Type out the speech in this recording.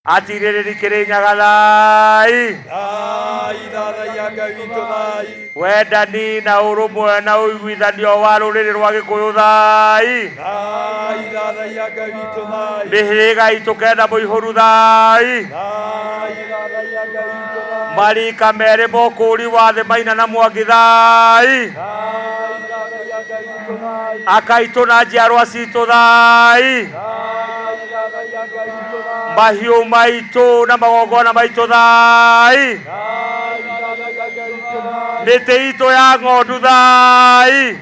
atirĩrĩri kĩrĩnyaga thai wendani na ũrũmwe na ũiguithanio wa rũrĩrĩ rwa Gĩkũyũ thai mĩhĩrĩga itũ kenda mũihũru thai marika merĩ mũkũri wa thĩ Maina na Mwangi thai akaitũ na njiarwa citũ thai mahiũ maitũ na magongona maitũ thai mĩtĩ itũ ya ng'ondu thai